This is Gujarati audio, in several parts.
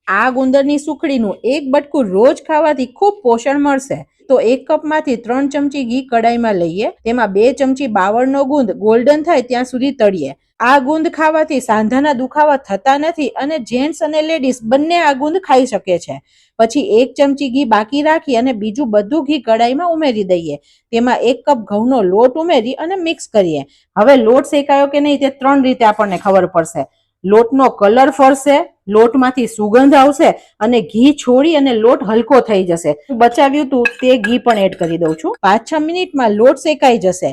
આ ગુંદરની સુખડીનું એક બટકું રોજ ખાવાથી ખૂબ પોષણ મળશે. તો 1 કપમાંથી 3 ચમચી ઘી કડાઈમાં લઈએ, તેમાં 2 ચમચી બાવળનો ગુંદ ગોલ્ડન થાય ત્યાં સુધી તળીએ. આ ગુંદ ખાવાથી સાંધાના દુખાવા થતા નથી અને જેન્ટ્સ અને લેડીઝ બંને આ ગુંદ ખાઈ શકે છે. પછી 1 ચમચી ઘી બાકી રાખી અને બીજું બધું ઘી કડાઈમાં ઉમેરી દઈએ. તેમાં 1 કપ ઘઉંનો લોટ ઉમેરી અને મિક્સ કરીએ. હવે લોટ શેકાયો કે નહીં તે 3 રીતે આપણને ખબર પડશે. લોટનો કલર ફરશે, લોટમાંથી સુગંધ આવશે અને ઘી છોડી અને લોટ હલકો થઈ જશે. બચાવ્યું તું તે ઘી પણ એડ કરી દઉં છું. 5-6 મિનિટમાં લોટ શેકાઈ જશે.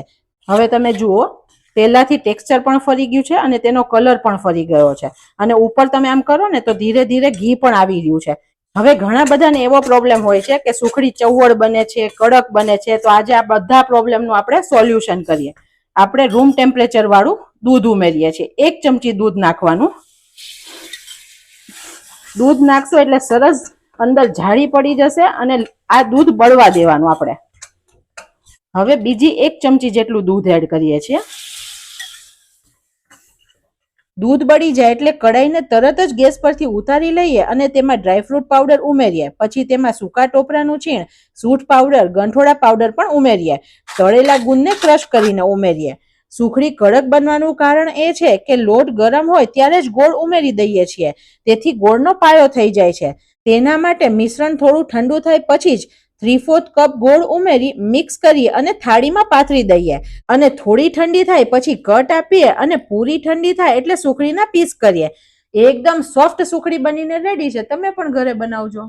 હવે તમે જુઓ, પહેલાથી ટેક્સચર પણ ફરી ગયું છે અને તેનો કલર પણ ફરી ગયો છે અને ઉપર તમે આમ કરો ને તો ધીરે ધીરે ઘી પણ આવી રહ્યું છે. હવે ઘણા બધાને એવો પ્રોબ્લેમ હોય છે કે સુખડી ચવડ બને છે, કડક બને છે. તો આજે આ બધા પ્રોબ્લેમનું આપણે સોલ્યુશન કરીએ. આપણે રૂમ ટેમ્પરેચર વાળું દૂધ ઉમેરીએ છીએ. 1 ચમચી દૂધ નાખવાનું. દૂધ નાખશો એટલે સરસ અંદર જાળી પડી જશે અને આ દૂધ બળવા દેવાનું આપણે. હવે બીજી 1 ચમચી જેટલું દૂધ એડ કરીએ છીએ. દૂધ બળી જાય એટલે કડાઈને તરત જ ગેસ પરથી ઉતારી લઈએ અને તેમાં ડ્રાયફ્રૂટ પાવડર ઉમેરીએ. પછી તેમાં સૂકા ટોપરાનું છીણ, સૂંઠ પાવડર, ગંઠોડા પાવડર પણ ઉમેરીએ. તળેલા ગુંદને ક્રશ કરીને ઉમેરીએ. સુખડી કડક બનવાનું કારણ એ છે કે લોટ ગરમ હોય ત્યારે જ ગોળ ઉમેરી દઈએ છીએ, તેથી ગોળનો પાયો થઈ જાય છે. તેના માટે મિશ્રણ થોડું ઠંડુ થાય પછી જ 3/4 કપ ગોળ ઉમેરી મિક્સ કરી અને થાળીમાં પાથરી દઈએ અને થોડી ઠંડી થાય પછી કટ આપીએ અને પૂરી ઠંડી થાય એટલે સુખડીના પીસ કરીએ. એકદમ સોફ્ટ સુખડી બનીને રેડી છે. તમે પણ ઘરે બનાવજો.